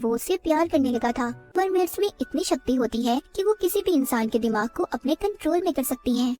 वो उससे प्यार करने लगा था। मरमेड्स में इतनी शक्ति होती है कि वो किसी भी इंसान के दिमाग को अपने कंट्रोल में कर सकती हैं।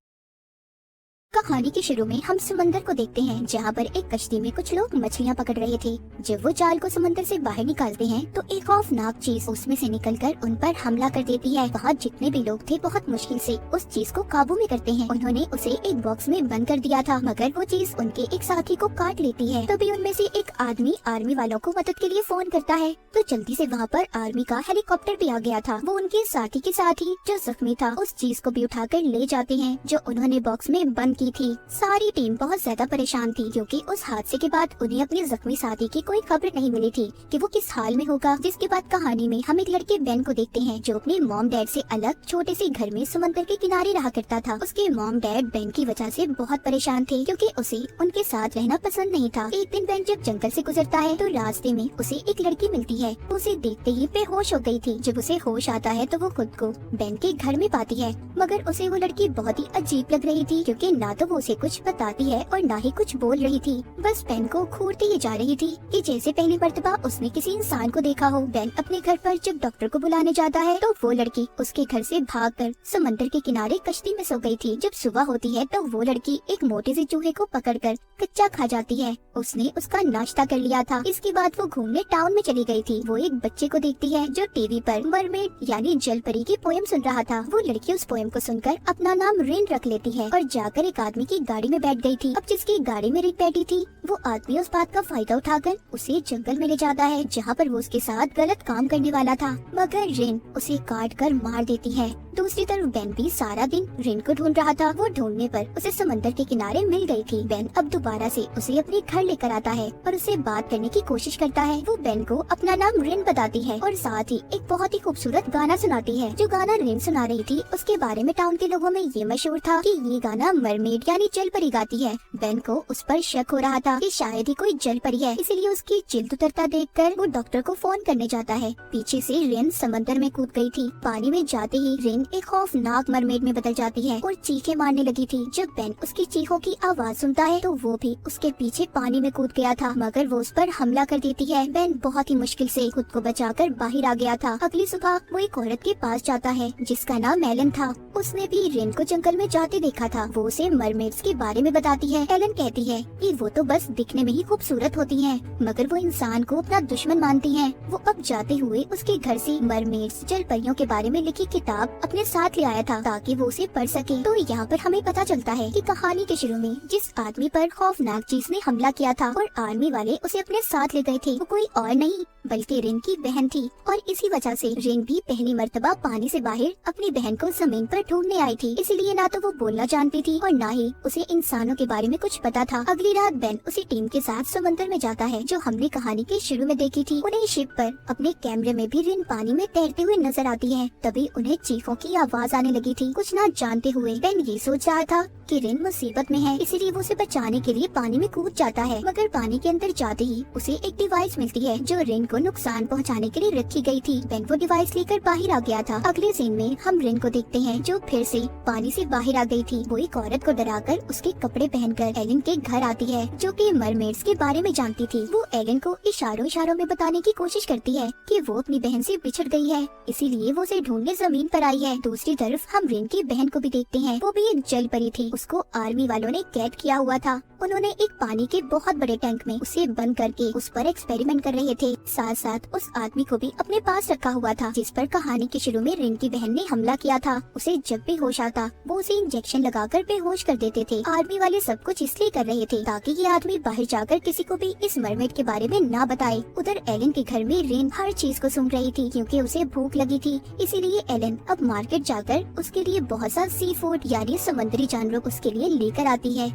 कहानी के शुरू में हम समंदर को देखते हैं, जहाँ पर एक कश्ती में कुछ लोग मछलियाँ पकड़ रहे थे। जब वो जाल को समंदर से बाहर निकालते हैं तो एक खौफनाक चीज उसमें से निकलकर उन पर हमला कर देती है। वहाँ जितने भी लोग थे बहुत मुश्किल से उस चीज को काबू में करते हैं। उन्होंने उसे एक बॉक्स में बंद कर दिया था, मगर वो चीज उनके एक साथी को काट लेती है। तभी उनमें से एक आदमी आर्मी वालों को मदद के लिए फोन करता है, तो जल्दी से वहाँ पर आर्मी का हेलीकॉप्टर भी आ गया था। वो उनके साथी के साथ ही जो जख्मी था उस चीज को भी उठाकर ले जाते हैं जो उन्होंने बॉक्स में बंद की थी। सारी टीम बहुत ज्यादा परेशान थी क्योंकि उस हादसे के बाद उन्हें अपने जख्मी साथी की कोई खबर नहीं मिली थी कि वो किस हाल में होगा। जिसके बाद कहानी में हम एक लड़के बेन को देखते हैं जो अपने मॉम डैड से अलग छोटे से घर में समंदर के किनारे रहा करता था। उसके मॉम डैड बेन की वजह से बहुत परेशान थे क्योंकि उसे उनके साथ रहना पसंद नहीं था। एक दिन बेन जब जंगल से गुजरता है तो रास्ते में उसे एक लड़की मिलती है। उसे देखते ही बेहोश हो गई थी। जब उसे होश आता है तो वो खुद को बेन के घर में पाती है, मगर उसे वो लड़की बहुत ही अजीब लग रही थी क्योंकि ना तो वो उसे कुछ बताती है और ना ही कुछ बोल रही थी। बस बेन को घूरती ही जा रही थी कि जैसे पहली मर्तबा उसने किसी इंसान को देखा हो। बेन अपने घर पर जब डॉक्टर को बुलाने जाता है तो वो लड़की उसके घर से भागकर समंदर के किनारे कश्ती में सो गई थी। जब सुबह होती है तो वो लड़की एक मोटे से चूहे को पकड़कर कच्चा खा जाती है। उसने उसका नाश्ता कर लिया था। इसके बाद वो घूमने टाउन में चली गई थी। वो एक बच्चे को देखती है जो टीवी पर मरमेड यानी जल परी की पोयम सुन रहा था। वो लड़की उस पोयम को सुनकर अपना नाम रेन रख लेती है और जाकर एक आदमी की गाड़ी में बैठ गई थी। अब जिसकी गाड़ी में रिक बैठी थी वो आदमी उस बात का फायदा उठाकर उसे जंगल में ले जाता है जहाँ पर वो उसके साथ गलत काम करने वाला था, मगर रेन उसे काट कर मार देती है। दूसरी तरफ बेन भी सारा दिन रेन को ढूंढ रहा था। वो ढूंढने पर उसे समंदर के किनारे मिल गई थी। बेन अब दोबारा से उसे अपने घर लेकर आता है और उससे बात करने की कोशिश करता है। वो बेन को अपना नाम रेन बताती है और साथ ही एक बहुत ही खूबसूरत गाना सुनाती है। जो गाना रेन सुना रही थी उसके बारे में टाउन के लोगों में ये मशहूर था कि ये गाना मरमेड यानी जल परी गाती है। बेन को उस पर शक हो रहा था कि शायद ही कोई जल परी है, इसीलिए उसकी जिल्द उतरता देखकर वो डॉक्टर को फोन करने जाता है। पीछे से रेन समंदर में कूद गई थी। पानी में जाते ही रेन एक खौफनाक मरमेड में बदल जाती है और चीखें मारने लगी थी। जब बेन उसकी चीखों की आवाज सुनता है तो वो भी उसके पीछे पानी में कूद गया था, मगर वो उस पर हमला कर देती है। बेन बहुत ही मुश्किल से खुद को बचाकर बाहर आ गया था। अगली सुबह वो एक औरत के पास जाता है जिसका नाम एलन था। उसने भी रेन को जंगल में जाते देखा था। वो उसे मरमेड्स के बारे में बताती है। एलन कहती है कि वो तो बस दिखने में ही खूबसूरत होती हैं, मगर वो इंसान को अपना दुश्मन मानती हैं। वो अब जाते हुए उसके घर से मरमेड्स जल परियों के बारे में लिखी किताब अपने साथ ले आया था ताकि वो उसे पढ़ सके। तो यहाँ पर हमें पता चलता है कि कहानी के शुरू में जिस आदमी पर खौफनाक चीज ने हमला किया था और आर्मी वाले उसे अपने साथ ले गए थे वो कोई और नहीं बल्कि रेन की बहन थी। और इसी वजह से रेन भी पहली मर्तबा पानी से बाहर अपनी बहन को जमीन पर ढूंढने आई थी। इसलिए ना तो वो बोलना जानती थी और ना ही उसे इंसानों के बारे में कुछ पता था। अगली रात बेन उसी टीम के साथ समंदर में जाता है जो हमने कहानी के शुरू में देखी थी। उन्हें शिप पर अपने कैमरे में भी रेन पानी में तैरते हुए नजर आती है। तभी उन्हें चीखों की आवाज आने लगी थी। कुछ ना जानते हुए बेन ये सोच रहा था कि रेन मुसीबत में है, इसीलिए वो उसे बचाने के लिए पानी में कूद जाता है। मगर पानी के अंदर जाते ही उसे एक डिवाइस मिलती है जो रेन को नुकसान पहुंचाने के लिए रखी गई थी। बेन वो डिवाइस लेकर बाहर आ गया था। अगले सीन में हम रेन को देखते हैं जो फिर से पानी से बाहर आ गई थी। वो एक औरत को डराकर उसके कपड़े पहनकर एलन के घर आती है जो कि मरमेड्स के बारे में जानती थी। वो एलन को इशारों इशारों में बताने की कोशिश करती है कि वो अपनी बहन से बिछड़ गई है, इसीलिए वो उसे ढूंढने जमीन पर आई है। दूसरी तरफ हम रेन की बहन को भी देखते हैं। वो भी एक जल परी थी। उसको आर्मी वालों ने कैद किया हुआ था। उन्होंने एक पानी के बहुत बड़े टैंक में उसे बंद करके उस पर एक्सपेरिमेंट कर रहे थे। साथ साथ उस आदमी को भी अपने पास रखा हुआ था जिस पर कहानी के शुरू में रेन की बहन ने हमला किया था। उसे जब भी होश आता वो उसे इंजेक्शन लगाकर बेहोश कर देते थे। आर्मी वाले सब कुछ इसलिए कर रहे थे ताकि ये आदमी बाहर जाकर किसी को भी इस मरमेड के बारे में ना बताए। उधर एलन के घर में रेन हर चीज को सुन रही थी क्योंकि उसे भूख लगी थी। इसीलिए एलन अब मार्केट जाकर उसके लिए बहुत सा सी फूड यानी समुद्री जानवर उसके लिए लेकर आती है।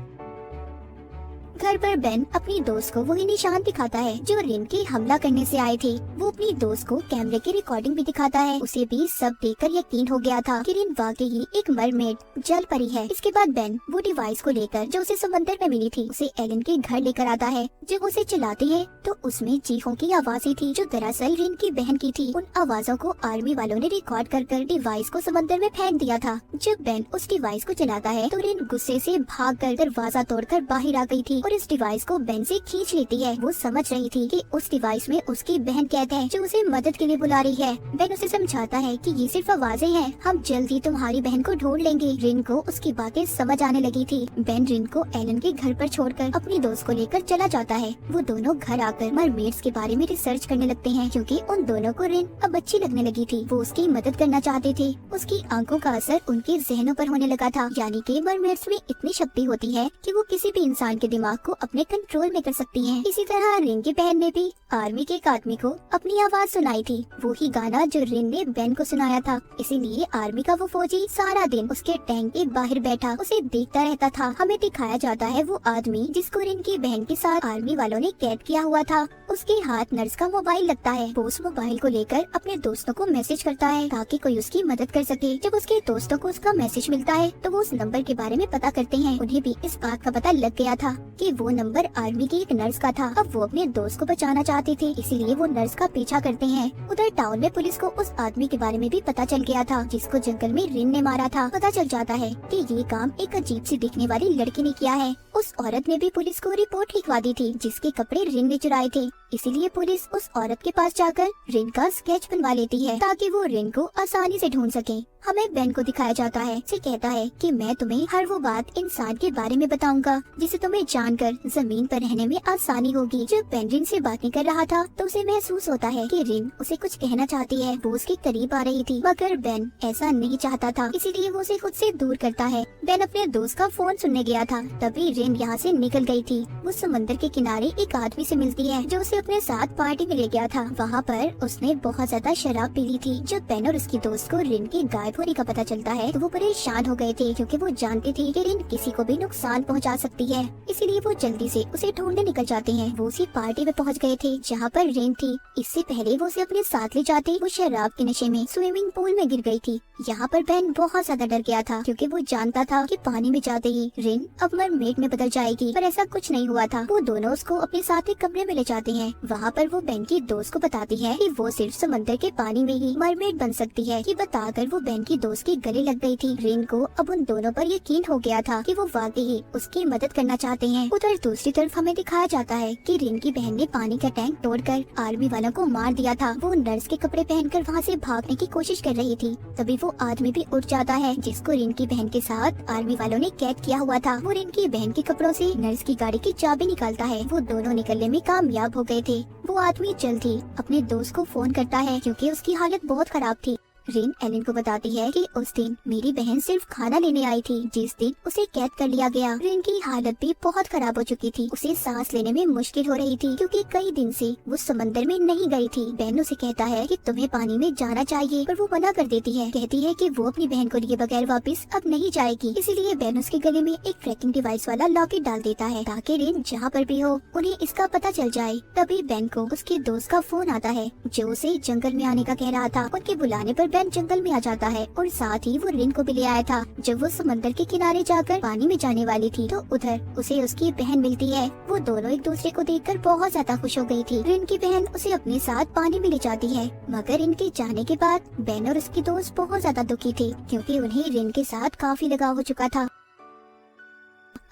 घर पर बेन अपनी दोस्त को वही निशान दिखाता है जो रेन के हमला करने से आए थे। वो अपनी दोस्त को कैमरे की रिकॉर्डिंग भी दिखाता है। उसे भी सब देखकर यकीन हो गया था कि रेन वाकई ही एक मरमेड जल परी है। इसके बाद बेन वो डिवाइस को लेकर जो उसे समंदर में मिली थी उसे एलन के घर लेकर आता है। जब उसे चलाते हैं तो उसमें चीखों की आवाजें थी जो दरअसल रेन की बहन की थी। उन आवाजों को आर्मी वालों ने रिकॉर्ड कर डिवाइस को समंदर में फेंक दिया था। जब बेन उस डिवाइस को चलाता है तो रेन गुस्से से भागकर दरवाजा तोड़कर बाहर आ गई थी और इस डिवाइस को बेन से खींच लेती है। वो समझ रही थी कि उस डिवाइस में उसकी बहन कैद है जो उसे मदद के लिए बुला रही है। बेन उसे समझाता है कि ये सिर्फ आवाजें हैं, हम जल्दी तुम्हारी बहन को ढूंढ लेंगे। रिन को उसकी बातें समझ आने लगी थी। बेन रिन को एलन के घर पर छोड़कर अपनी दोस्त को लेकर चला जाता है। वो दोनों घर आकर मरमेड्स के बारे में रिसर्च करने लगते हैं क्योंकि उन दोनों को रिन अब अच्छी लगने लगी थी। वो उसकी मदद करना चाहते थे। उसकी आंखों का असर उनके जहनों पर होने लगा था, यानी कि मरमेड्स में इतनी शक्ति होती है कि वो किसी भी इंसान के दिमाग को अपने कंट्रोल में कर सकती हैं। इसी तरह रिन की बहन ने भी आर्मी के एक आदमी को अपनी आवाज सुनाई थी, वो ही गाना जो रिन ने बेन को सुनाया था। इसीलिए आर्मी का वो फौजी सारा दिन उसके टैंक के बाहर बैठा उसे देखता रहता था। हमें दिखाया जाता है वो आदमी जिसको रिन की बहन के साथ आर्मी वालों ने कैद किया हुआ था। उसके हाथ नर्स का मोबाइल लगता है। वो उस मोबाइल को लेकर अपने दोस्तों को मैसेज करता है ताकि कोई उसकी मदद कर सके। जब उसके दोस्तों को उसका मैसेज मिलता है तो वो उस नंबर के बारे में पता करते हैं। उन्हें भी इस बात का पता लग गया था कि वो नंबर आर्मी की एक नर्स का था। अब वो अपने दोस्त को बचाना चाहते थे, इसीलिए वो नर्स का पीछा करते हैं। उधर टाउन में पुलिस को उस आदमी के बारे में भी पता चल गया था जिसको जंगल में रिन ने मारा था। पता चल जाता है कि ये काम एक अजीब सी दिखने वाली लड़की ने किया है। उस औरत ने भी पुलिस को रिपोर्ट लिखवा दी थी जिसके कपड़े रिन ने चुराए थे। इसीलिए पुलिस उस औरत के पास जाकर रिन का स्केच बनवा लेती है ताकि वो रिन को आसानी से ढूंढ सके। हमें बेन को दिखाया जाता है। से कहता है कि मैं तुम्हें हर वो बात इंसान के बारे में बताऊंगा जिसे तुम्हें जानकर जमीन पर रहने में आसानी होगी। जब बेन रिन से बात नहीं कर रहा था तो उसे महसूस होता है कि रिन उसे कुछ कहना चाहती है। वो उसके करीब आ रही थी मगर बेन ऐसा नहीं चाहता था, इसीलिए वो उसे खुद से दूर करता है। बेन अपने दोस्त का फोन सुनने गया था, तभी रिन यहाँ से निकल गई थी। वो समंदर के किनारे एक आदमी से मिलती है जो उसे अपने साथ पार्टी में ले गया था। वहाँ पर उसने बहुत ज्यादा शराब पी ली थी। जब बेन और उसकी दोस्त को रिन के गायब होने का पता चलता है तो वो परेशान हो गए थे क्योंकि वो जानते थे कि रिन किसी को भी नुकसान पहुंचा सकती है। इसीलिए वो जल्दी से उसे ढूंढने निकल जाते हैं। वो उसी पार्टी में पहुंच गए थे जहाँ पर रिन थी। इससे पहले वो उसे अपने साथ ले जाते वो शराब के नशे में स्विमिंग पूल में गिर गई थी। यहाँ पर बेन बहुत ज्यादा डर गया था क्योंकि वो जानता था कि पानी में जाते ही रिन अब मरमेड में बदल जाएगी, पर ऐसा कुछ नहीं हुआ था। वो दोनों उसको अपने साथ एक कमरे में ले जाते हैं। वहाँ पर वो बेन की दोस्त को बताती है कि वो सिर्फ समंदर के पानी में ही मरमेड बन सकती है। ये बताकर वो बेन की दोस्त के गले लग गई थी। रिन को अब उन दोनों पर यकीन हो गया था कि वो वाकई उसकी मदद करना चाहते हैं। उधर दूसरी तरफ हमें दिखाया जाता है कि रिन की बहन ने पानी का टैंक तोड़कर आर्मी वालों को मार दिया था। वो नर्स के कपड़े पहनकर वहाँ से भागने की कोशिश कर रही थी, तभी वो आदमी भी उठ जाता है जिसको रिन की बहन के साथ आर्मी वालों ने कैद किया हुआ था। वो रिन की बहन के कपड़ों से नर्स की गाड़ी की चाबी निकालता है। वो दोनों निकलने में कामयाब हो गए थे। वो आदमी जल्द ही अपने दोस्त को फोन करता है क्योंकि उसकी हालत बहुत खराब थी। रिन एलन को बताती है कि उस दिन मेरी बहन सिर्फ खाना लेने आई थी जिस दिन उसे कैद कर लिया गया। रिन की हालत भी बहुत खराब हो चुकी थी। उसे सांस लेने में मुश्किल हो रही थी क्योंकि कई दिन से वो समंदर में नहीं गई थी। बेन उसे कहता है कि तुम्हें पानी में जाना चाहिए, पर वो मना कर देती है। कहती है कि वो अपनी बहन को लिए बगैर वापस अब नहीं जाएगी। इसीलिए बेन उसके गले में एक ट्रैकिंग डिवाइस वाला लॉकेट डाल देता है ताकि रिन जहाँ पर भी हो उन्हें इसका पता चल जाए। तभी बेन को उसके दोस्त का फोन आता है जो उसे जंगल में आने का कह रहा था। उनके बुलाने पर बेन जंगल में आ जाता है और साथ ही वो रिन को भी ले आया था। जब वो समंदर के किनारे जाकर पानी में जाने वाली थी तो उधर उसे उसकी बहन मिलती है। वो दोनों एक दूसरे को देखकर बहुत ज्यादा खुश हो गई थी। रिन की बहन उसे अपने साथ पानी में ले जाती है, मगर इनके जाने के बाद बेन और उसकी दोस्त बहुत ज्यादा दुखी थी क्योंकि उन्हें रिन के साथ काफी लगाव हो चुका था।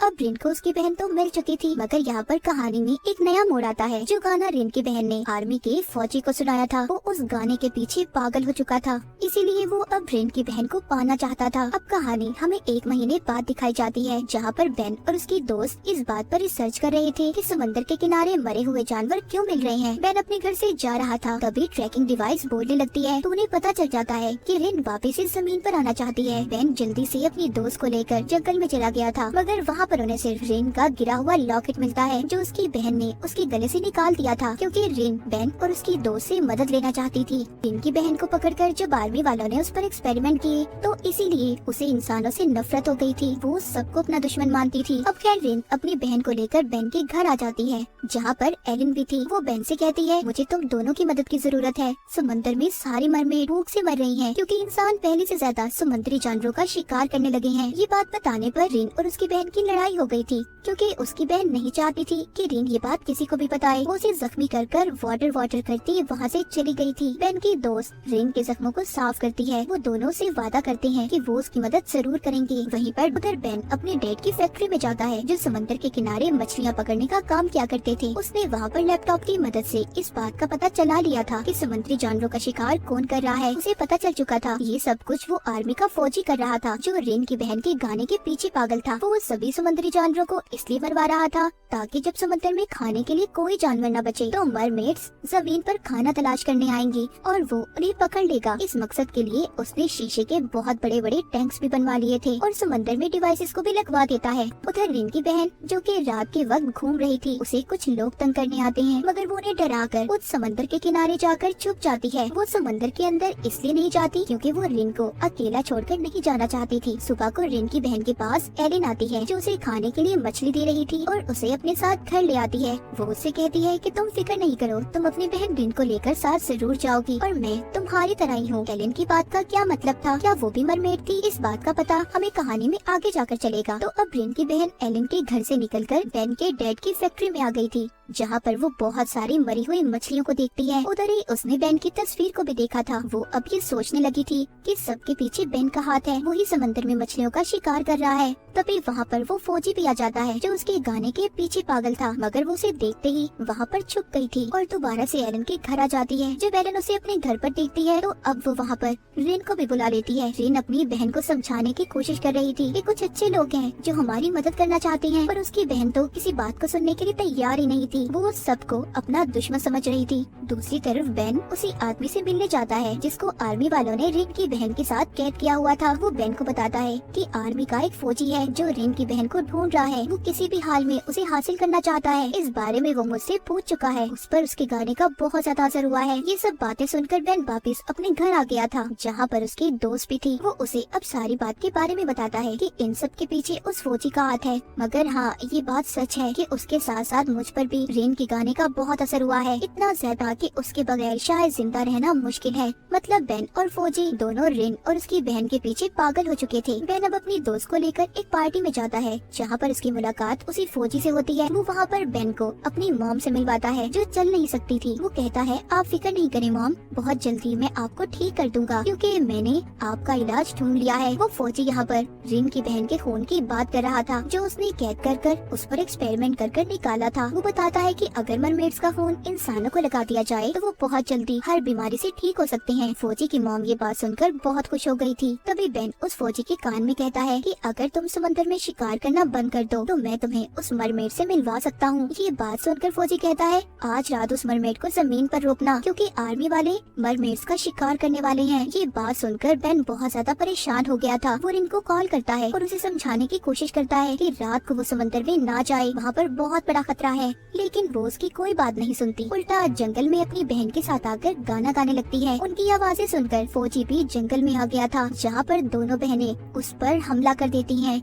अब रिन को उसकी बहन तो मिल चुकी थी, मगर यहाँ पर कहानी में एक नया मोड़ आता है। जो गाना रिन की बहन ने आर्मी के फौजी को सुनाया था वो उस गाने के पीछे पागल हो चुका था, इसीलिए वो अब रिन की बहन को पाना चाहता था। अब कहानी हमें 1 महीने बाद दिखाई जाती है जहाँ पर बेन और उसकी दोस्त इस बात पर रिसर्च कर रहे थे कि समंदर के किनारे मरे हुए जानवर क्यों मिल रहे हैं। बेन अपने घर से जा रहा था, तभी ट्रैकिंग डिवाइस बोलने लगती है तो उन्हें पता चल जाता है कि रिन वापस इस जमीन पर आना चाहती है। बेन जल्दी से अपनी दोस्त को लेकर जंगल में चला गया था, मगर वहाँ पर उन्हें सिर्फ रिन का गिरा हुआ लॉकेट मिलता है जो उसकी बहन ने उसके गले से निकाल दिया था क्योंकि रिन बेन और उसकी दोस्त से मदद लेना चाहती थी। रिन की बहन को पकड़कर जब आर्मी वालों ने उस पर एक्सपेरिमेंट किए तो इसीलिए उसे इंसानों से नफरत हो गई थी। वो सबको अपना दुश्मन मानती थी। अब खैर रिन अपनी बहन को लेकर बेन के घर आ जाती है जहाँ पर एलन भी थी। वो बेन से कहती है मुझे तुम दोनों की मदद की जरूरत है। समंदर में सारी मरमेड भूख से मर रही हैं क्योंकि इंसान पहले से ज्यादा समुद्री जानवरों का शिकार करने लगे हैं। ये बात बताने पर रिन और उसकी बहन की लड़ाई लड़ाई हो गई थी क्योंकि उसकी बहन नहीं चाहती थी कि रिन ये बात किसी को भी बताए। वो उसे जख्मी कर कर वाटर करती वहाँ से चली गई थी। बेन की दोस्त रिन के जख्मों को साफ करती है। वो दोनों से वादा करते हैं कि वो उसकी मदद जरूर करेंगे। वहीं पर उधर बेन अपने डैड की फैक्ट्री में जाता है जो समंदर के किनारे मछलियाँ पकड़ने का काम किया करते थे। उसने वहाँ पर लैपटॉप की मदद से इस बात का पता चला लिया था कि समुद्री जानवरों का शिकार कौन कर रहा है। उसे पता चल चुका था ये सब कुछ वो आर्मी का फौजी कर रहा था जो रिन की बहन के गाने के पीछे पागल था। वो सभी समुद्री जानवरों को इसलिए मरवा रहा था ताकि जब समुद्र में खाने के लिए कोई जानवर न बचे तो मरमेड्स जमीन पर खाना तलाश करने आएंगी और वो उन्हें पकड़ लेगा। इस मकसद के लिए उसने शीशे के बहुत बड़े बड़े टैंक्स भी बनवा लिए थे और समंदर में डिवाइसेस को भी लगवा देता है। उधर रिन की बहन जो कि रात के वक्त घूम रही थी उसे कुछ लोग तंग करने आते हैं मगर वो उन्हें डराकर उस समंदर के किनारे जाकर छुप जाती है। वो समंदर के अंदर इसलिए नहीं जाती क्योंकि वो रिन को अकेला छोड़कर नहीं जाना चाहती थी। सुबह को रिन की बहन के पास एलिन आती है जो उसे खाने के लिए मछली दे रही थी और उसे अपने साथ घर ले आती है। वो उससे कहती है कि तुम फिक्र नहीं करो, तुम अपनी बहन रिन को लेकर साथ जरूर जाओगी और मैं तुम्हारी तरह ही हूँ। एलिन की बात का क्या मतलब था? क्या वो भी मरमेड थी? इस बात का पता हमें कहानी में आगे जाकर चलेगा। तो अब रिन की बहन एलिन के घर से निकलकर बेन के डैड की फैक्ट्री में आ गई थी जहाँ पर वो बहुत सारी मरी हुई मछलियों को देखती है। उधर ही उसने बेन की तस्वीर को भी देखा था। वो अब ये सोचने लगी थी कि सबके पीछे बेन का हाथ है, वही समंदर में मछलियों का शिकार कर रहा है। तभी वहाँ पर वो फौजी भी आ जाता है जो उसके गाने के पीछे पागल था मगर वो उसे देखते ही वहाँ पर छुप गई थी और दोबारा से एलन के घर आ जाती है। जब एलन उसे अपने घर पर देखती है तो अब वो वहाँ पर रिन को भी बुला लेती है। रिन अपनी बहन को समझाने की कोशिश कर रही थी कि कुछ अच्छे लोग हैं जो हमारी मदद करना चाहते हैं, पर उसकी बहन तो किसी बात को सुनने के लिए तैयार ही नहीं थी। वो सबको अपना दुश्मन समझ रही थी। दूसरी तरफ बेन उसी आदमी से मिलने जाता है जिसको आर्मी वालों ने रिन की बहन के साथ कैद किया हुआ था। वो बेन को बताता है कि आर्मी का एक फौजी है जो रिन की बहन को ढूंढ रहा है। वो किसी भी हाल में उसे हासिल करना चाहता है। इस बारे में वो मुझसे पूछ चुका है। उस पर उसके गाने का बहुत ज्यादा असर हुआ है। ये सब बातें सुनकर बेन वापस अपने घर आ गया था जहाँ पर उसकी दोस्त भी थी। वो उसे अब सारी बात के बारे में बताता है कि इन सब के पीछे उस फौजी का हाथ है, मगर हाँ ये बात सच है कि उसके साथ साथ मुझ पर भी रिन के गाने का बहुत असर हुआ है, इतना ज्यादा कि उसके बगैर शायद जिंदा रहना मुश्किल है। मतलब बेन और फौजी दोनों रिन और उसकी बहन के पीछे पागल हो चुके थे। बेन अब अपनी दोस्त को लेकर एक पार्टी में जाता है जहाँ पर उसकी मुलाकात उसी फौजी से होती है। वो वहाँ पर बेन को अपनी मॉम से मिलवाता है जो चल नहीं सकती थी। वो कहता है आप फिक्र नहीं करें मॉम, बहुत जल्दी मैं आपको ठीक कर दूंगा क्योंकि मैंने आपका इलाज ढूंढ लिया है। वो फौजी यहाँ पर रिन की बहन के खून की बात कर रहा था जो उसने कैद कर कर उस पर एक्सपेरिमेंट कर कर निकाला था। वो बताता है कि अगर मरमेड्स का खून इंसानों को लगा दिया जाए तो वो बहुत जल्दी हर बीमारी से ठीक हो सकते हैं। फौजी की मॉम ये बात सुनकर बहुत खुश हो गई थी। तभी बेन उस फौजी के कान में कहता है कि अगर तुम समंदर में शिकार करना बंद कर दो तो मैं तुम्हें उस मरमेड से मिलवा सकता हूँ। ये बात सुनकर फौजी कहता है आज रात उस मरमेड को जमीन पर रोकना क्योंकि आर्मी वाले मरमेड्स का शिकार करने वाले हैं। ये बात सुनकर बेन बहुत ज्यादा परेशान हो गया था। वो रिन को कॉल करता है और उसे समझाने की कोशिश करता है कि रात को वो समंदर में ना जाए, वहाँ पर बहुत बड़ा खतरा है, लेकिन वो उसकी कोई बात नहीं सुनती। उल्टा जंगल में अपनी बहन के साथ आकर गाना गाने लगती है। उनकी आवाजें सुनकर फौजी भी जंगल में आ गया था जहाँ पर दोनों बहनें उस पर हमला कर देती हैं।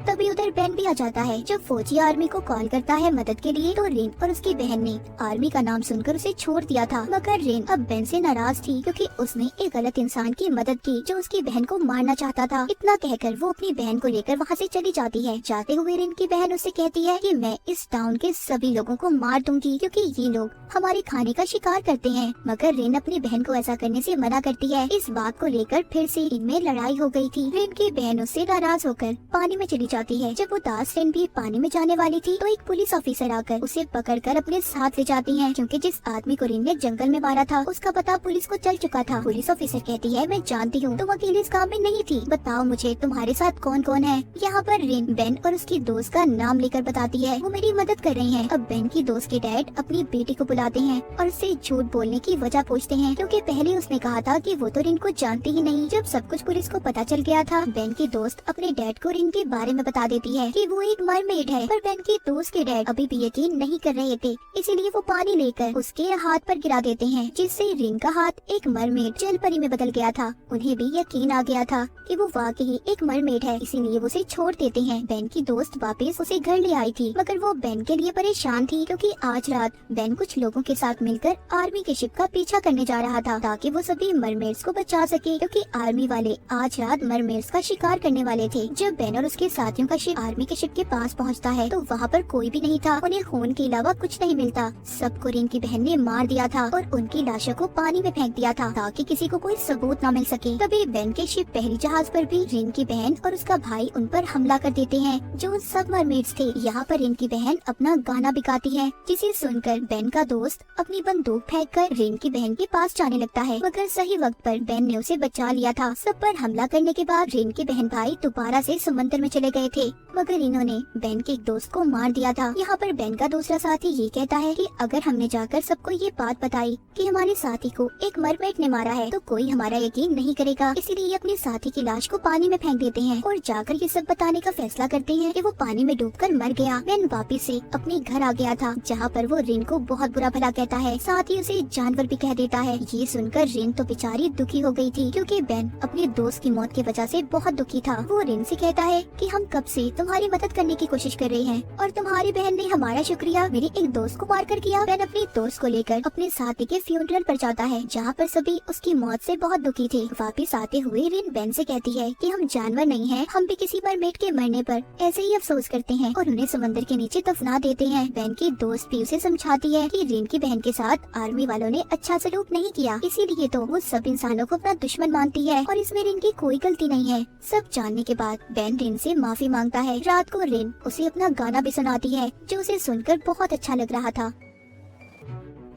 तभी उधर बेन भी आ जाता है। जब फौजी आर्मी को कॉल करता है मदद के लिए तो रिन और उसकी बहन ने आर्मी का नाम सुनकर उसे छोड़ दिया था, मगर रिन अब बेन से नाराज थी क्योंकि उसने एक गलत इंसान की मदद की जो उसकी बहन को मारना चाहता था। इतना कहकर वो अपनी बहन को लेकर वहाँ से चली जाती है। जाते हुए रिन की बहन उससे कहती है कि मैं इस टाउन के सभी लोगों को मार दूंगी क्योंकि ये लोग हमारे खाने का शिकार करते हैं, मगर रिन अपनी बहन को ऐसा करने से मना करती है। इस बात को लेकर फिर से इनमें लड़ाई हो गई थी। रिन की बहन उससे नाराज होकर पानी में चली जाती है। जब वो दास रिन भी पानी में जाने वाली थी तो एक पुलिस ऑफिसर आकर उसे पकड़कर अपने साथ ले जाती है क्योंकि जिस आदमी को रिन ने जंगल में मारा था उसका पता पुलिस को चल चुका था। पुलिस ऑफिसर कहती है मैं जानती हूँ तुम अकेले इस काम में नहीं थी, बताओ मुझे तुम्हारे साथ कौन कौन है। यहाँ पर रिन बेन और उसकी दोस्त का नाम लेकर बताती है वो मेरी मदद कर रही है। अब बेन की दोस्त के डैड अपनी बेटी को बुलाते हैं और उससे झूठ बोलने की वजह पूछते हैं क्योंकि पहले उसने कहा था कि वो तो रिन को जानती ही नहीं। जब सब कुछ पुलिस को पता चल गया था बेन की दोस्त अपने डैड को रिन के बारे में बता देती है कि वो एक मरमेड है, पर बेन की दोस्त के डैड अभी भी यकीन नहीं कर रहे थे, इसीलिए वो पानी लेकर उसके हाथ पर गिरा देते हैं जिससे रिन का हाथ एक मरमेड जल परी में बदल गया था। उन्हें भी यकीन आ गया था कि वो वाकई एक मरमेड है, इसीलिए वो उसे छोड़ देते हैं। बेन की दोस्त वापस उसे घर ले आई थी मगर वो बेन के लिए परेशान थी क्योंकि आज रात बेन कुछ लोगों के साथ मिलकर आर्मी के शिप का पीछा करने जा रहा था ताकि वो सभी मरमेड्स को बचा सके क्योंकि आर्मी वाले आज रात मरमेड्स का शिकार करने वाले थे। जब बेन और उसके साथी साथियों का शिप आर्मी के शिप के पास पहुंचता है तो वहाँ पर कोई भी नहीं था। उन्हें खून के अलावा कुछ नहीं मिलता। सबको रिन की बहन ने मार दिया था और उनकी लाशों को पानी में फेंक दिया था ताकि किसी को कोई सबूत न मिल सके। तभी बेन के शिप पहली जहाज पर भी रिन की बहन और उसका भाई उन पर हमला कर देते हैं जो सब मरमेड्स थे। यहाँ पर रिन की बहन अपना गाना भी गाती है जिसे सुनकर बेन का दोस्त अपनी बंदूक फेंककर रिन की बहन के पास जाने लगता है, मगर सही वक्त पर बेन ने उसे बचा लिया था। सब पर हमला करने के बाद रिन के बहन भाई दोबारा से समंदर में चले गए थे, मगर इन्होंने बेन के एक दोस्त को मार दिया था। यहाँ पर बेन का दूसरा साथी ये कहता है कि अगर हमने जाकर सबको ये बात बताई कि हमारे साथी को एक मरमेड ने मारा है तो कोई हमारा यकीन नहीं करेगा, इसीलिए अपने साथी की लाश को पानी में फेंक देते हैं और जाकर ये सब बताने का फैसला करते हैं कि वो पानी में डूबकर मर गया। बेन वापिस से अपने घर आ गया था जहाँ पर वो रिन को बहुत बुरा भला कहता है, साथ ही उसे जानवर भी कह देता है। ये सुनकर रिन तो बेचारी दुखी हो गई थी क्योंकि बेन अपने दोस्त की मौत की वजह से बहुत दुखी था। वो रिन से कहता है कि हम कब से तुम्हारी मदद करने की कोशिश कर रहे हैं और तुम्हारी बहन ने हमारा शुक्रिया मेरे एक दोस्त को मार कर किया। बेन अपने दोस्त को लेकर अपने साथी के फ्यूनरल पर जाता है जहाँ पर सभी उसकी मौत से बहुत दुखी थे। वापिस आते हुए रिन बेन से कहती है कि हम जानवर नहीं हैं, हम भी किसी मरमेड के मरने पर ऐसे ही अफसोस करते हैं और उन्हें समंदर के नीचे दफना देते हैं। बेन की दोस्त भी उसे समझाती है कि रिन की बहन के साथ आर्मी वालों ने अच्छा सलूक नहीं किया, इसीलिए तो वो सब इंसानों को अपना दुश्मन मानती है और इसमें रिन की कोई गलती नहीं है। सब जानने के बाद बेन रिन से माफी मांगता है। रात को रिन उसे अपना गाना भी सुनाती है जो उसे सुनकर बहुत अच्छा लग रहा था।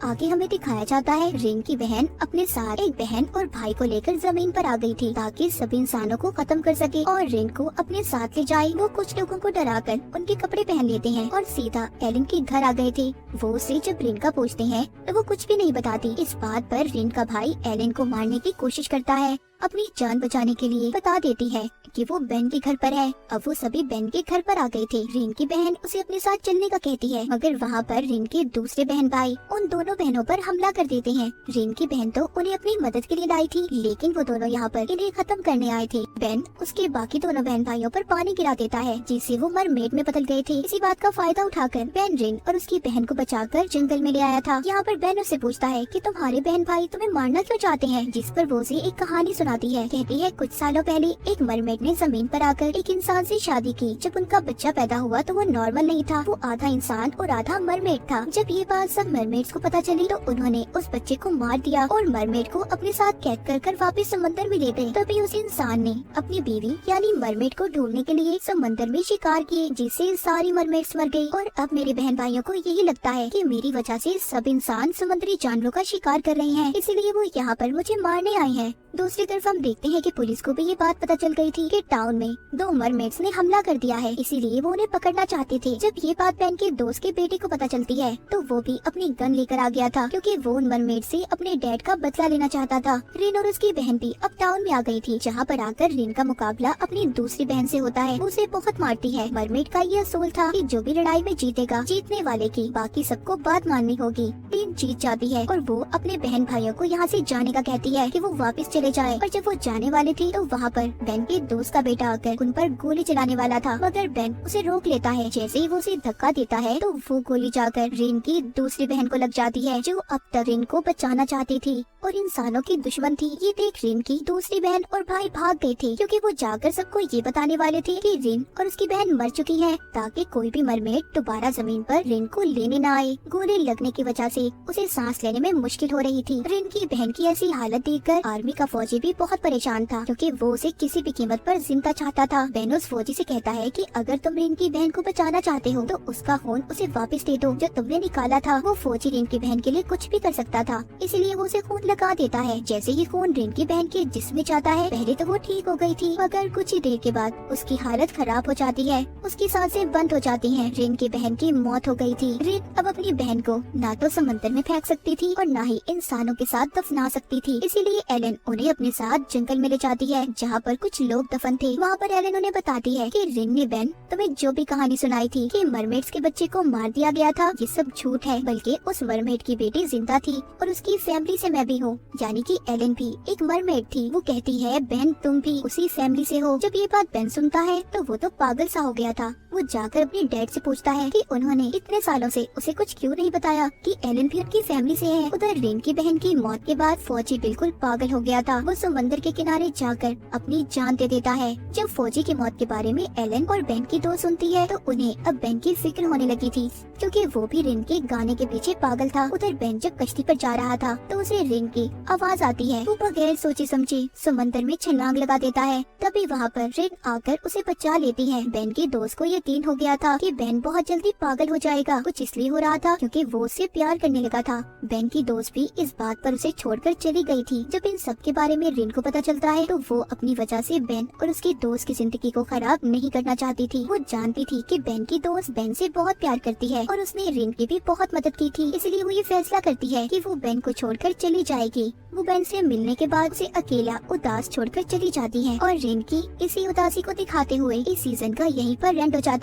आगे हमें दिखाया जाता है रिन की बहन अपने साथ एक बहन और भाई को लेकर जमीन पर आ गई थी ताकि सभी इंसानों को खत्म कर सके और रिन को अपने साथ ले जाए। वो कुछ लोगों को डराकर उनके कपड़े पहन लेते हैं और सीधा एलन के घर आ गए थे। वो उसे जब रिन का पूछते हैं तो वो कुछ भी नहीं बताती। इस बात पर रिन का भाई एलन को मारने की कोशिश करता है। अपनी जान बचाने के लिए बता देती है कि वो बेन के घर पर है। अब वो सभी बेन के घर पर आ गए थे। रिन की बहन उसे अपने साथ चलने का कहती है, मगर वहाँ पर रिन के दूसरे बहन भाई उन दोनों बहनों पर हमला कर देते हैं। रिन की बहन तो उन्हें अपनी मदद के लिए लाई थी, लेकिन वो दोनों यहाँ पर इन्हें खत्म करने आए थे। बेन उसके बाकी दोनों बहन भाइयों पर पानी गिरा देता है जिससे वो मरमेड में बदल गए थे। इसी बात का फायदा उठाकर बेन रिन और उसकी बहन को बचाकर जंगल में ले आया था। यहाँ पर बेन उससे पूछता है कि तुम्हारे बहन भाई तुम्हें मारना क्यों चाहते हैं, जिस पर वो उसे एक कहानी सुनाती है। कहती है कुछ सालों पहले एक मरमेड ने जमीन पर आकर एक इंसान से शादी की। जब उनका बच्चा पैदा हुआ तो वो नॉर्मल नहीं था, वो आधा इंसान और आधा मरमेड था। जब ये बात सब मरमेड्स को पता चली तो उन्होंने उस बच्चे को मार दिया और मरमेड को अपने साथ कैद कर कर वापस समंदर में ले गए। तभी उस इंसान ने अपनी बीवी यानी मरमेड को ढूंढने के लिए समंदर में शिकार किए, जिससे सारी मरमेड्स मर गई। और अब मेरे बहन भाइयों को यही लगता है कि मेरी वजह से सब इंसान समुद्री जानवरों का शिकार कर रहे हैं, इसीलिए वो यहाँ पर मुझे मारने आए हैं। दूसरी तरफ हम देखते हैं कि पुलिस को भी ये बात पता चल गई थी कि टाउन में दो मरमेड्स ने हमला कर दिया है, इसीलिए वो उन्हें पकड़ना चाहते थे। जब ये बात बेन के दोस्त के बेटे को पता चलती है तो वो भी अपनी गन लेकर आ गया था क्योंकि वो उन मरमेड से अपने डैड का बदला लेना चाहता था। रिन और उसकी बहन भी अब टाउन में आ गई थी, जहाँ पर आकर रिन का मुकाबला अपनी दूसरी बहन से होता है। उसे बहुत मारती है। मरमेड का ये असूल था कि जो भी लड़ाई में जीतेगा जीतने वाले की बाकी सबको बात माननी होगी। रिन जीत जाती है और वो अपने बहन भाइयों को यहाँ से जाने का कहती है कि वो वापस चले जाए। और जब वो जाने वाले थे तो वहाँ पर बेन के दोस्त का बेटा आकर उन पर गोली चलाने वाला था, मगर बेन उसे रोक लेता है। जैसे ही वो उसे धक्का देता है तो वो गोली जाकर रिन की दूसरी बहन को लग जाती है, जो अब तक रिन को बचाना चाहती थी और इंसानों की दुश्मन थी। ये देख रिन की दूसरी बहन और भाई भाग गए थे क्योंकि वो जाकर सबको ये बताने वाले थे कि रिन और उसकी बहन मर चुकी है, ताकि कोई भी मरमेड दोबारा जमीन पर रिन को लेने न आए। गोली लगने की वजह से उसे सांस लेने में मुश्किल हो रही थी। रिन की बहन की ऐसी हालत देखकर आर्मी का फौजी भी बहुत परेशान था क्योंकि वो उसे किसी भी कीमत पर जिंदा चाहता था। बेन उस फौजी से कहता है कि अगर तुम रिन की बहन को बचाना चाहते हो तो उसका खून उसे वापस दे दो जो तुमने निकाला था। वो फौजी रिन की बहन के लिए कुछ भी कर सकता था, इसलिए वो उसे खून लगा देता है। जैसे ही खून रिन की बहन के जिस्म में जाता है, पहले तो वो ठीक हो गई थी, मगर कुछ ही देर के बाद उसकी हालत खराब हो जाती है, उसकी सांसें बंद हो जाती हैं। रिन की बहन की मौत हो गई थी। रिन अब अपनी बहन को ना तो समंदर में फेंक सकती थी और ना ही इंसानों के साथ दफना सकती थी, इसीलिए एलन उन्हें अपने साथ जंगल में ले जाती है जहाँ पर कुछ लोग दफन थे। वहाँ पर एलन उन्हें बताती है कि रिन ने बेन तुम्हें जो भी कहानी सुनाई थी कि मरमेड्स के बच्चे को मार दिया गया था, ये सब झूठ है, बल्कि उस मरमेड की बेटी जिंदा थी और उसकी फैमिली से मैं भी हूँ, यानी कि एलन भी एक मरमेड थी। वो कहती है बेन तुम भी उसी फैमिली से हो। जब ये बात बेन सुनता है तो वो तो पागल सा हो गया था। वो जाकर अपने डैड से पूछता है कि उन्होंने इतने सालों से उसे कुछ क्यों नहीं बताया कि एलन भी उनकी फैमिली से है। उधर रिन की बहन की मौत के बाद फौजी बिल्कुल पागल हो गया था। वो समंदर के किनारे जाकर अपनी जान दे देता है। जब फौजी की मौत के बारे में एलन और बेन की दोस्त सुनती है तो उन्हें अब बेन की फिक्र होने लगी थी, क्योंकि वो भी रिन के गाने के पीछे पागल था। उधर बेन जब कश्ती पर जा रहा था तो उसे रिन की आवाज आती है। वो बगैर सोचे समझे समंदर में छलांग लगा देता है। तभी वहाँ पर रिन आकर उसे बचा लेती है। बेन की दोस्त को यकीन हो गया था कि बेन बहुत जल्दी पागल हो जाएगा। कुछ इसलिए हो रहा था क्योंकि वो उससे प्यार करने लगा था। बेन की दोस्त भी इस बात पर उसे छोड़कर चली गई थी। जब इन सब के बारे में रिन को पता चलता है तो वो अपनी वजह से बेन और उसकी दोस्त की जिंदगी को खराब नहीं करना चाहती थी। वो जानती थी कि बेन की दोस्त बेन से बहुत प्यार करती है और उसने रिन की भी बहुत मदद की थी। इसलिए वो ये फैसला करती है कि वो बेन को छोड़कर चली जाएगी। वो बेन से मिलने के बाद उसे अकेला उदास छोड़कर चली जाती है और रिन की इसी उदासी को दिखाते हुए इस सीजन का यहीं पर एंड हो जाता है।